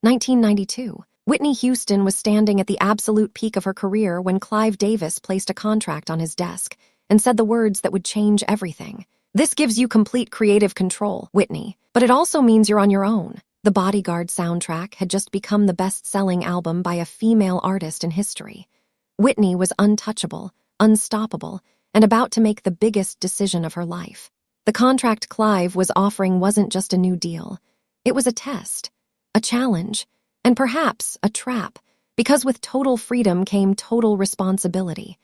1992. Whitney Houston was standing at the absolute peak of her career when Clive Davis placed a contract on his desk and said the words that would change everything. "This gives you complete creative control, Whitney, but it also means you're on your own." The Bodyguard soundtrack had just become the best-selling album by a female artist in history. Whitney was untouchable, unstoppable, and about to make the biggest decision of her life. The contract Clive was offering wasn't just a new deal. It was a test, a challenge, and perhaps a trap, because with total freedom came total responsibility.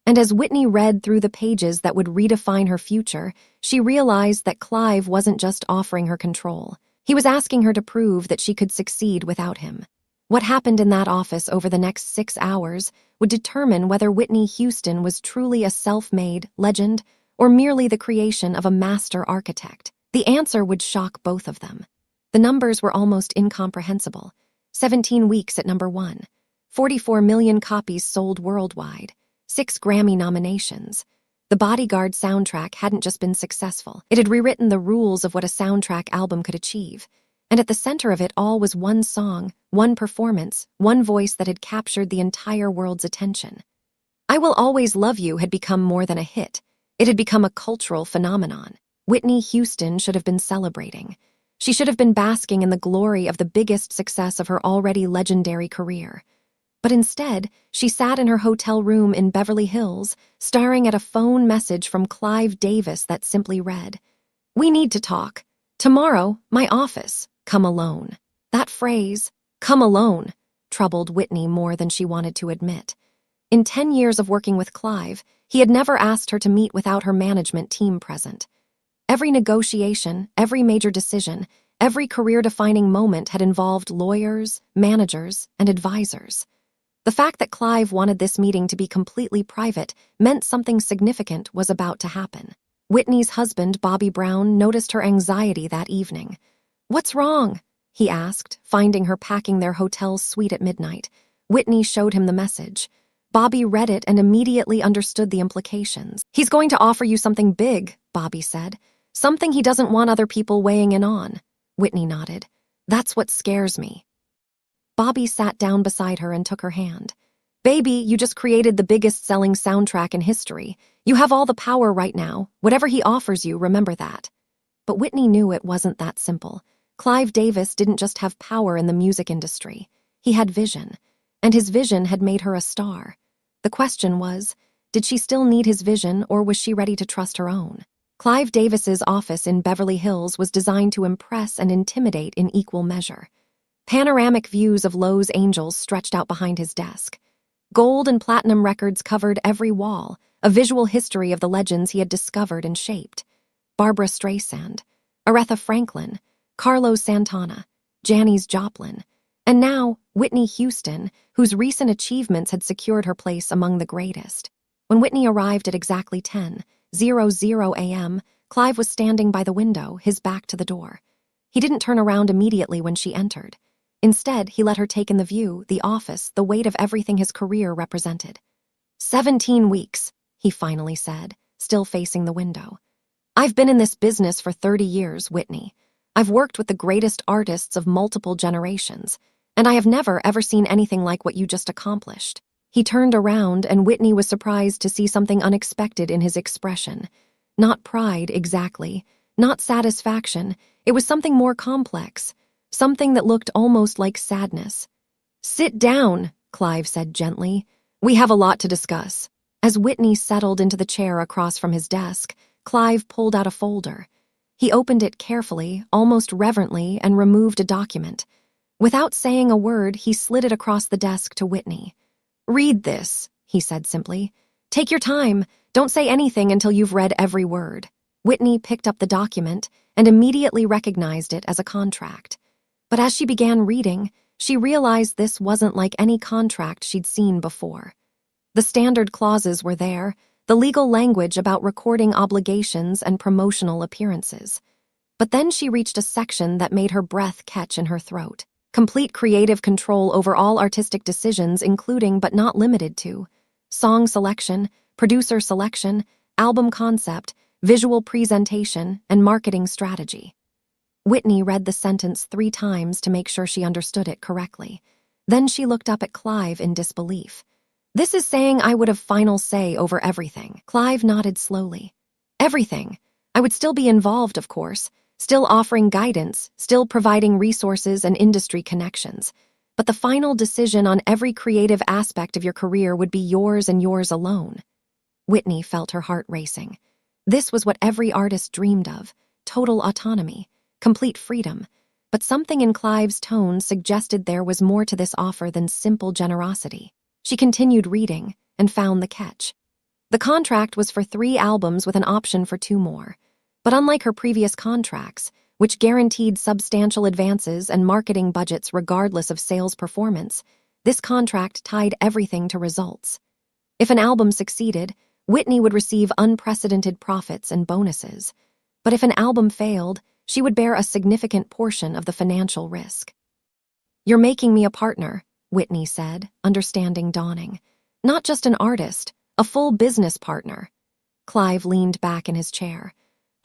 And as Whitney read through the pages that would redefine her future, she realized that Clive wasn't just offering her control. He was asking her to prove that she could succeed without him. What happened in that office over the next 6 hours would determine whether Whitney Houston was truly a self-made legend or merely the creation of a master architect. The answer would shock both of them. The numbers were almost incomprehensible. 17 weeks at number 1, 44 million copies sold worldwide, 6 Grammy nominations. The Bodyguard soundtrack hadn't just been successful. It had rewritten the rules of what a soundtrack album could achieve. And at the center of it all was one song, one performance, one voice that had captured the entire world's attention. "I Will Always Love You" had become more than a hit. It had become a cultural phenomenon. Whitney Houston should have been celebrating. She should have been basking in the glory of the biggest success of her already legendary career. But instead, she sat in her hotel room in Beverly Hills, staring at a phone message from Clive Davis that simply read, "We need to talk. Tomorrow, my office. Come alone." That phrase, "come alone," troubled Whitney more than she wanted to admit. In 10 years of working with Clive, he had never asked her to meet without her management team present. Every negotiation, every major decision, every career-defining moment had involved lawyers, managers, and advisors. The fact that Clive wanted this meeting to be completely private meant something significant was about to happen. Whitney's husband, Bobby Brown, noticed her anxiety that evening. "What's wrong?" he asked, finding her packing their hotel suite at midnight. Whitney showed him the message. Bobby read it and immediately understood the implications. "He's going to offer you something big," Bobby said. "Something he doesn't want other people weighing in on." Whitney nodded. "That's what scares me." Bobby sat down beside her and took her hand. "Baby, you just created the biggest-selling soundtrack in history. You have all the power right now. Whatever he offers you, remember that." But Whitney knew it wasn't that simple. Clive Davis didn't just have power in the music industry. He had vision, and his vision had made her a star. The question was, did she still need his vision, or was she ready to trust her own? Clive Davis's office in Beverly Hills was designed to impress and intimidate in equal measure. Panoramic views of Lowe's Angels stretched out behind his desk. Gold and platinum records covered every wall, a visual history of the legends he had discovered and shaped. Barbra Streisand, Aretha Franklin, Carlos Santana, Janis Joplin, and now Whitney Houston, whose recent achievements had secured her place among the greatest. When Whitney arrived at exactly 10:00 a.m., Clive was standing by the window, his back to the door. He didn't turn around immediately when she entered. Instead, he let her take in the view, the office, the weight of everything his career represented. 17 weeks, he finally said, still facing the window. "I've been in this business for 30 years, Whitney. I've worked with the greatest artists of multiple generations, and I have never, ever seen anything like what you just accomplished." He turned around, and Whitney was surprised to see something unexpected in his expression. Not pride, exactly. Not satisfaction. It was something more complex. Something that looked almost like sadness. "Sit down," Clive said gently. "We have a lot to discuss." As Whitney settled into the chair across from his desk, Clive pulled out a folder. He opened it carefully, almost reverently, and removed a document. Without saying a word, he slid it across the desk to Whitney. "Read this," he said simply. "Take your time. Don't say anything until you've read every word." Whitney picked up the document and immediately recognized it as a contract. But as she began reading, she realized this wasn't like any contract she'd seen before. The standard clauses were there, the legal language about recording obligations and promotional appearances. But then she reached a section that made her breath catch in her throat. Complete creative control over all artistic decisions, including but not limited to song selection, producer selection, album concept, visual presentation, and marketing strategy. Whitney read the sentence 3 times to make sure she understood it correctly. Then she looked up at Clive in disbelief. "This is saying I would have final say over everything." Clive nodded slowly. "Everything. I would still be involved, of course, still offering guidance, still providing resources and industry connections. But the final decision on every creative aspect of your career would be yours and yours alone." Whitney felt her heart racing. This was what every artist dreamed of: total autonomy, complete freedom. But something in Clive's tone suggested there was more to this offer than simple generosity. She continued reading and found the catch. The contract was for 3 albums with an option for 2 more. But unlike her previous contracts, which guaranteed substantial advances and marketing budgets regardless of sales performance, this contract tied everything to results. If an album succeeded, Whitney would receive unprecedented profits and bonuses. But if an album failed, she would bear a significant portion of the financial risk. "You're making me a partner," Whitney said, understanding dawning. "Not just an artist, a full business partner." Clive leaned back in his chair.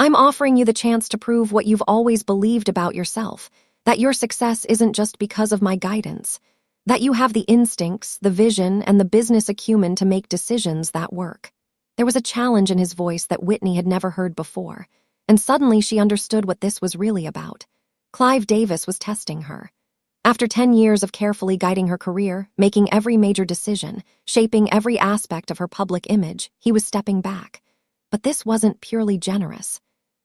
"I'm offering you the chance to prove what you've always believed about yourself, that your success isn't just because of my guidance, that you have the instincts, the vision, and the business acumen to make decisions that work." There was a challenge in his voice that Whitney had never heard before, and suddenly she understood what this was really about. Clive Davis was testing her. After 10 years of carefully guiding her career, making every major decision, shaping every aspect of her public image, he was stepping back. But this wasn't purely generous.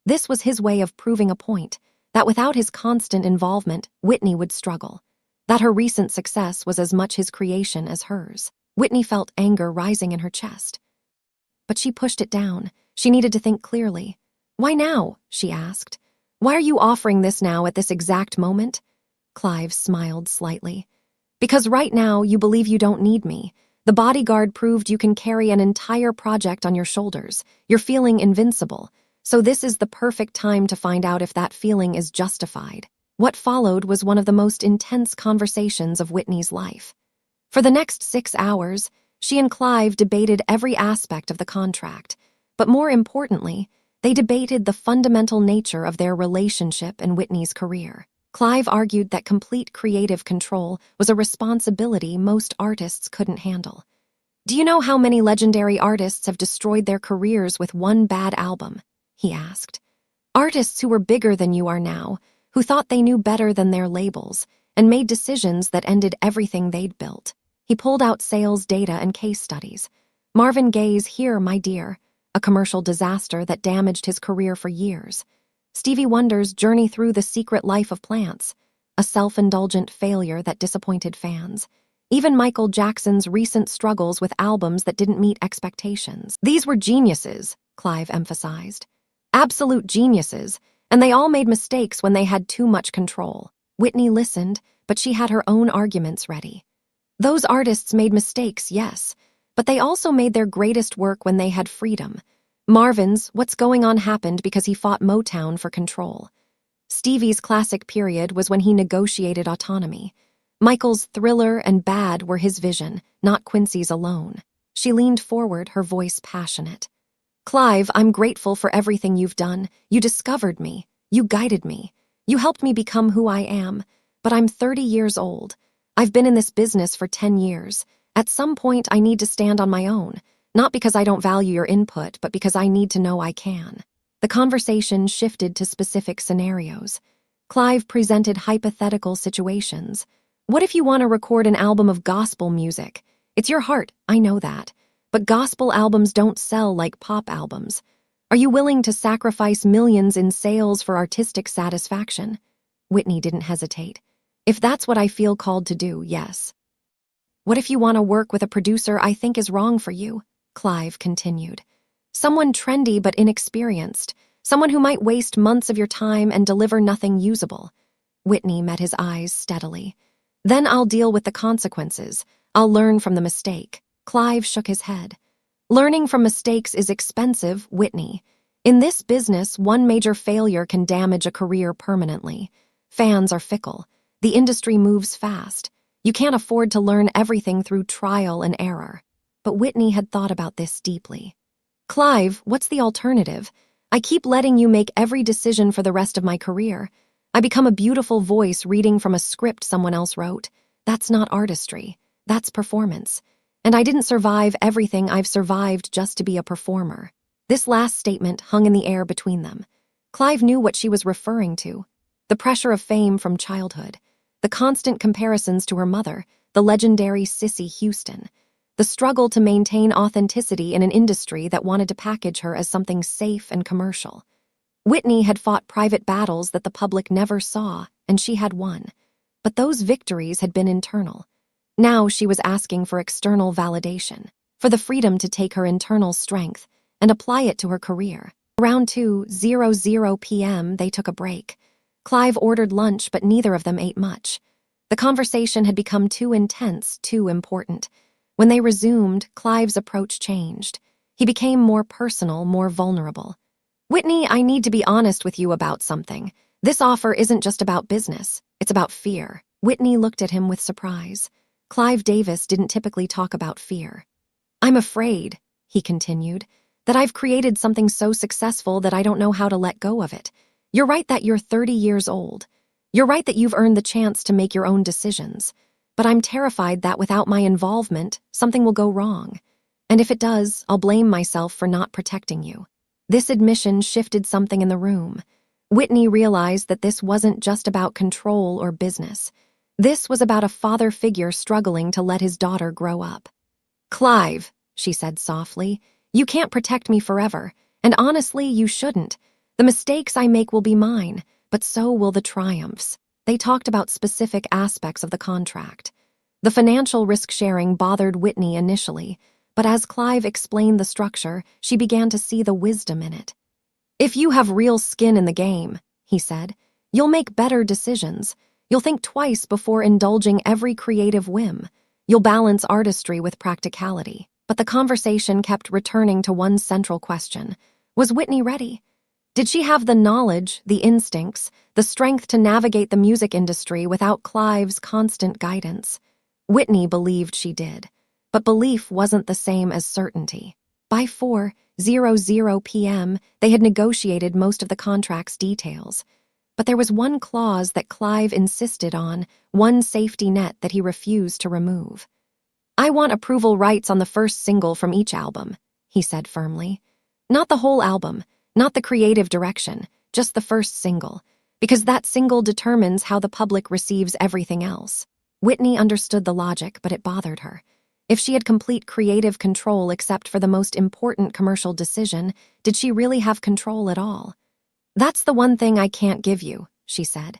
This was his way of proving a point, that without his constant involvement, Whitney would struggle. That her recent success was as much his creation as hers. Whitney felt anger rising in her chest. But she pushed it down. She needed to think clearly. "Why now?" she asked. "Why are you offering this now at this exact moment?" Clive smiled slightly. "Because right now you believe you don't need me. The Bodyguard proved you can carry an entire project on your shoulders. You're feeling invincible. So this is the perfect time to find out if that feeling is justified." What followed was one of the most intense conversations of Whitney's life. For the next 6 hours, she and Clive debated every aspect of the contract, but more importantly, they debated the fundamental nature of their relationship and Whitney's career. Clive argued that complete creative control was a responsibility most artists couldn't handle. "Do you know how many legendary artists have destroyed their careers with one bad album?" he asked. "Artists who were bigger than you are now, who thought they knew better than their labels, and made decisions that ended everything they'd built." He pulled out sales data and case studies. Marvin Gaye's "Here, My Dear," a commercial disaster that damaged his career for years. Stevie Wonder's "Journey Through the Secret Life of Plants," a self-indulgent failure that disappointed fans. Even Michael Jackson's recent struggles with albums that didn't meet expectations. These were geniuses, Clive emphasized. Absolute geniuses, and they all made mistakes when they had too much control. Whitney listened, but she had her own arguments ready. Those artists made mistakes, yes, but they also made their greatest work when they had freedom. Marvin's "What's Going On" happened because he fought Motown for control. Stevie's classic period was when he negotiated autonomy. Michael's "Thriller" and "Bad" were his vision, not Quincy's alone. She leaned forward, her voice passionate. "Clive, I'm grateful for everything you've done. You discovered me. You guided me. You helped me become who I am. But I'm 30 years old. I've been in this business for 10 years. At some point, I need to stand on my own, not because I don't value your input, but because I need to know I can." The conversation shifted to specific scenarios. Clive presented hypothetical situations. "What if you want to record an album of gospel music? It's your heart, I know that. But gospel albums don't sell like pop albums. Are you willing to sacrifice millions in sales for artistic satisfaction?" Whitney didn't hesitate. "If that's what I feel called to do, yes." "What if you want to work with a producer I think is wrong for you?" Clive continued. "Someone trendy but inexperienced. Someone who might waste months of your time and deliver nothing usable." Whitney met his eyes steadily. "Then I'll deal with the consequences. I'll learn from the mistake." Clive shook his head. "Learning from mistakes is expensive, Whitney. In this business, one major failure can damage a career permanently. Fans are fickle. The industry moves fast. You can't afford to learn everything through trial and error." But Whitney had thought about this deeply. "Clive, what's the alternative? I keep letting you make every decision for the rest of my career. I become a beautiful voice reading from a script someone else wrote. That's not artistry. That's performance. And I didn't survive everything I've survived just to be a performer. This last statement hung in the air between them. Clive knew what she was referring to. The pressure of fame from childhood. The constant comparisons to her mother, the legendary Whitney Houston. The struggle to maintain authenticity in an industry that wanted to package her as something safe and commercial. Whitney had fought private battles that the public never saw, and she had won. But those victories had been internal. Now she was asking for external validation, for the freedom to take her internal strength and apply it to her career. Around 2:00 p.m., they took a break. Clive ordered lunch, but neither of them ate much. The conversation had become too intense, too important. When they resumed, Clive's approach changed. He became more personal, more vulnerable. Whitney, I need to be honest with you about something. This offer isn't just about business. It's about fear. Whitney looked at him with surprise. Clive Davis didn't typically talk about fear. I'm afraid, he continued, that I've created something so successful that I don't know how to let go of it. You're right that you're 30 years old. You're right that you've earned the chance to make your own decisions. But I'm terrified that without my involvement, something will go wrong. And if it does, I'll blame myself for not protecting you. This admission shifted something in the room. Whitney realized that this wasn't just about control or business. This was about a father figure struggling to let his daughter grow up. Clive, she said softly, you can't protect me forever, and honestly, you shouldn't. The mistakes I make will be mine, but so will the triumphs. They talked about specific aspects of the contract. The financial risk-sharing bothered Whitney initially, but as Clive explained the structure, she began to see the wisdom in it. If you have real skin in the game, he said, you'll make better decisions. You'll think twice before indulging every creative whim. You'll balance artistry with practicality. But the conversation kept returning to one central question. Was Whitney ready? Did she have the knowledge, the instincts, the strength to navigate the music industry without Clive's constant guidance? Whitney believed she did. But belief wasn't the same as certainty. By 4:00 p.m., they had negotiated most of the contract's details. But there was one clause that Clive insisted on, one safety net that he refused to remove. I want approval rights on the first single from each album, he said firmly. Not the whole album, not the creative direction, just the first single, because that single determines how the public receives everything else. Whitney understood the logic, but it bothered her. If she had complete creative control except for the most important commercial decision, did she really have control at all? That's the one thing I can't give you, she said.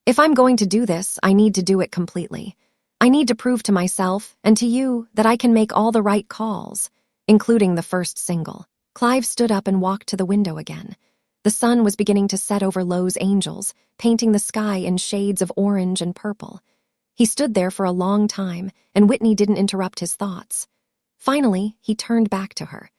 If I'm going to do this, I need to do it completely. I need to prove to myself and to you that I can make all the right calls, including the first single. Clive stood up and walked to the window again. The sun was beginning to set over Los Angeles, painting the sky in shades of orange and purple. He stood there for a long time, and Whitney didn't interrupt his thoughts. Finally, he turned back to her.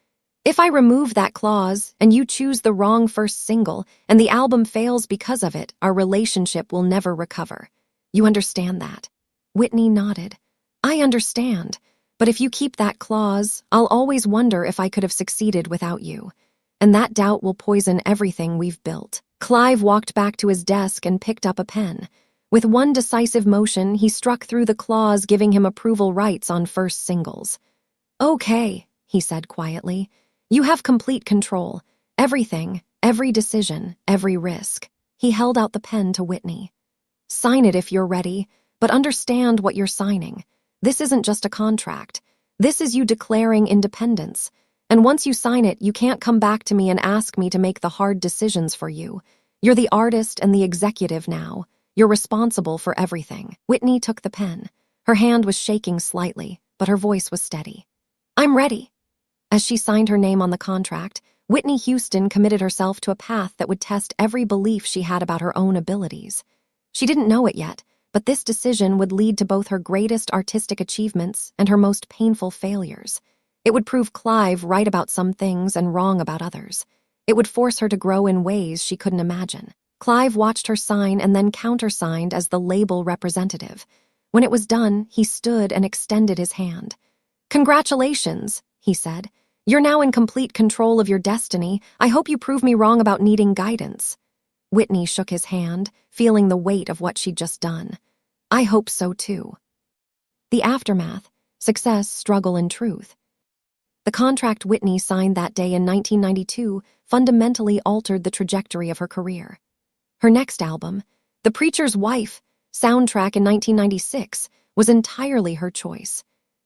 If I remove that clause, and you choose the wrong first single, and the album fails because of it, our relationship will never recover. You understand that? Whitney nodded. I understand, but if you keep that clause, I'll always wonder if I could have succeeded without you. And that doubt will poison everything we've built. Clive walked back to his desk and picked up a pen. With one decisive motion, he struck through the clause giving him approval rights on first singles. Okay, he said quietly. You have complete control. Everything, every decision, every risk. He held out the pen to Whitney. Sign it if you're ready, but understand what you're signing. This isn't just a contract. This is you declaring independence. And once you sign it, you can't come back to me and ask me to make the hard decisions for you. You're the artist and the executive now. You're responsible for everything. Whitney took the pen. Her hand was shaking slightly, but her voice was steady. I'm ready. As she signed her name on the contract, Whitney Houston committed herself to a path that would test every belief she had about her own abilities. She didn't know it yet, but this decision would lead to both her greatest artistic achievements and her most painful failures. It would prove Clive right about some things and wrong about others. It would force her to grow in ways she couldn't imagine. Clive watched her sign and then countersigned as the label representative. When it was done, he stood and extended his hand. Congratulations, he said. You're now in complete control of your destiny. I hope you prove me wrong about needing guidance. Whitney shook his hand, feeling the weight of what she'd just done. I hope so too. The aftermath: success, struggle, and truth. The contract Whitney signed that day in 1992 fundamentally altered the trajectory of her career. Her next album, The Preacher's Wife, soundtrack in 1996, was entirely her choice.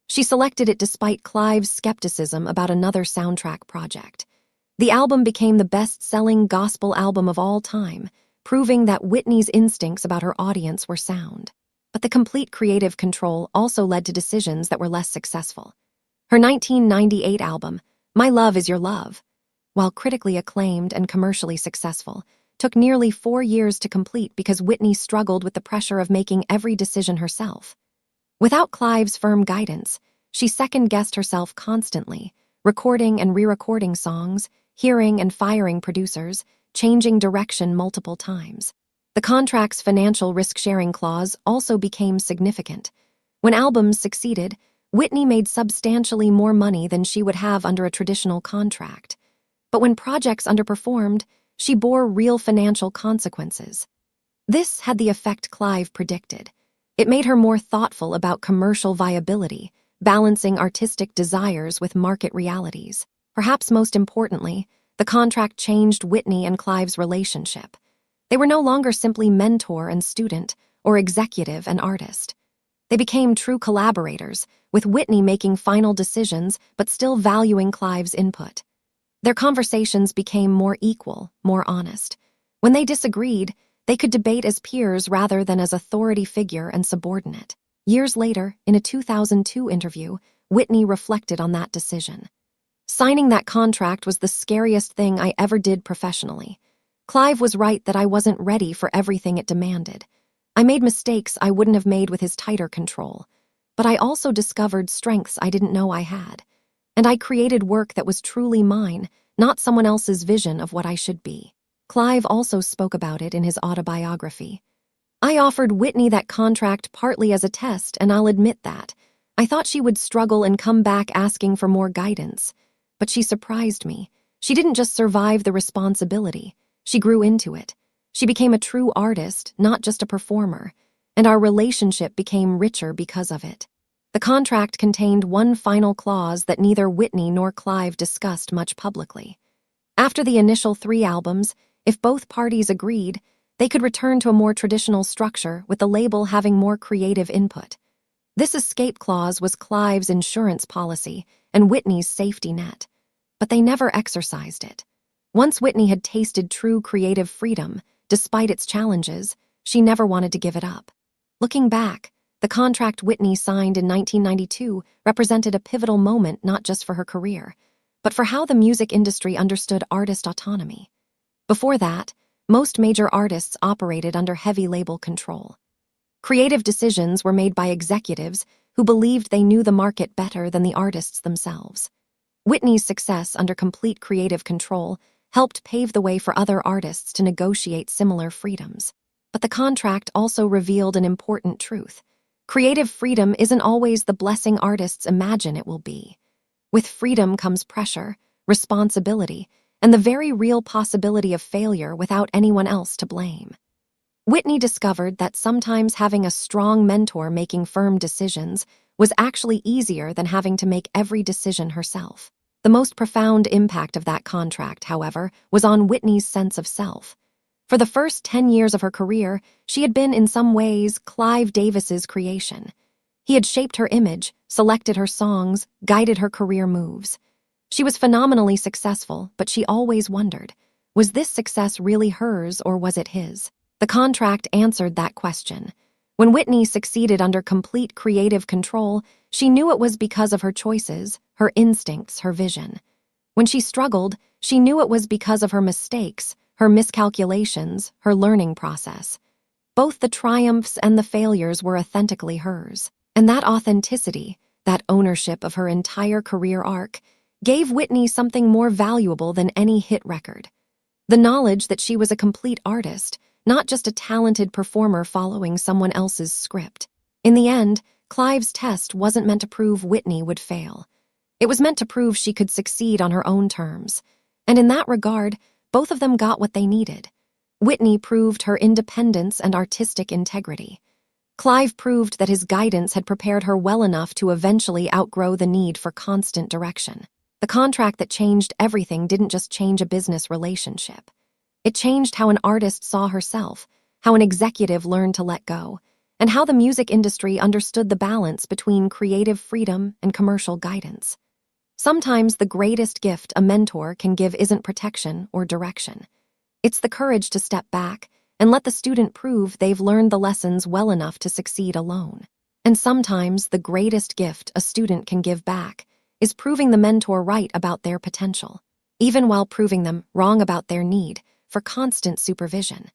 She selected it despite Clive's skepticism about another soundtrack project. The album became the best-selling gospel album of all time, proving that Whitney's instincts about her audience were sound. But the complete creative control also led to decisions that were less successful. Her 1998 album, My Love Is Your Love, while critically acclaimed and commercially successful, took nearly 4 years to complete because Whitney struggled with the pressure of making every decision herself. Without Clive's firm guidance, she second-guessed herself constantly, recording and re-recording songs, hearing and firing producers, changing direction multiple times. The contract's financial risk-sharing clause also became significant. When albums succeeded, Whitney made substantially more money than she would have under a traditional contract. But when projects underperformed, she bore real financial consequences. This had the effect Clive predicted. It made her more thoughtful about commercial viability, balancing artistic desires with market realities. Perhaps most importantly, the contract changed Whitney and Clive's relationship. They were no longer simply mentor and student, or executive and artist. They became true collaborators, with Whitney making final decisions but still valuing Clive's input. Their conversations became more equal, more honest. When they disagreed, they could debate as peers rather than as authority figure and subordinate. Years later, in a 2002 interview, Whitney reflected on that decision. Signing that contract was the scariest thing I ever did professionally. Clive was right that I wasn't ready for everything it demanded. I made mistakes I wouldn't have made with his tighter control, but I also discovered strengths I didn't know I had. And I created work that was truly mine, not someone else's vision of what I should be. Clive also spoke about it in his autobiography. I offered Whitney that contract partly as a test, and I'll admit that. I thought she would struggle and come back asking for more guidance. But she surprised me. She didn't just survive the responsibility. She grew into it. She became a true artist, not just a performer, and our relationship became richer because of it. The contract contained one final clause that neither Whitney nor Clive discussed much publicly. After the initial 3 albums, if both parties agreed, they could return to a more traditional structure with the label having more creative input. This escape clause was Clive's insurance policy and Whitney's safety net, but they never exercised it. Once Whitney had tasted true creative freedom, despite its challenges, she never wanted to give it up. Looking back, the contract Whitney signed in 1992 represented a pivotal moment not just for her career, but for how the music industry understood artist autonomy. Before that, most major artists operated under heavy label control. Creative decisions were made by executives who believed they knew the market better than the artists themselves. Whitney's success under complete creative control helped pave the way for other artists to negotiate similar freedoms. But the contract also revealed an important truth. Creative freedom isn't always the blessing artists imagine it will be. With freedom comes pressure, responsibility, and the very real possibility of failure without anyone else to blame. Whitney discovered that sometimes having a strong mentor making firm decisions was actually easier than having to make every decision herself. The most profound impact of that contract, however, was on Whitney's sense of self. For the first 10 years of her career, she had been in some ways Clive Davis's creation. He had shaped her image, selected her songs, guided her career moves. She was phenomenally successful, but she always wondered, was this success really hers or was it his? The contract answered that question. When Whitney succeeded under complete creative control, she knew it was because of her choices, her instincts, her vision. When she struggled, she knew it was because of her mistakes, her miscalculations, her learning process. Both the triumphs and the failures were authentically hers. And that authenticity, that ownership of her entire career arc, gave Whitney something more valuable than any hit record. The knowledge that she was a complete artist, not just a talented performer following someone else's script. In the end, Clive's test wasn't meant to prove Whitney would fail. It was meant to prove she could succeed on her own terms. And in that regard, both of them got what they needed. Whitney proved her independence and artistic integrity. Clive proved that his guidance had prepared her well enough to eventually outgrow the need for constant direction. The contract that changed everything didn't just change a business relationship. It changed how an artist saw herself, how an executive learned to let go, and how the music industry understood the balance between creative freedom and commercial guidance. Sometimes the greatest gift a mentor can give isn't protection or direction. It's the courage to step back and let the student prove they've learned the lessons well enough to succeed alone. And sometimes the greatest gift a student can give back is proving the mentor right about their potential, even while proving them wrong about their need for constant supervision.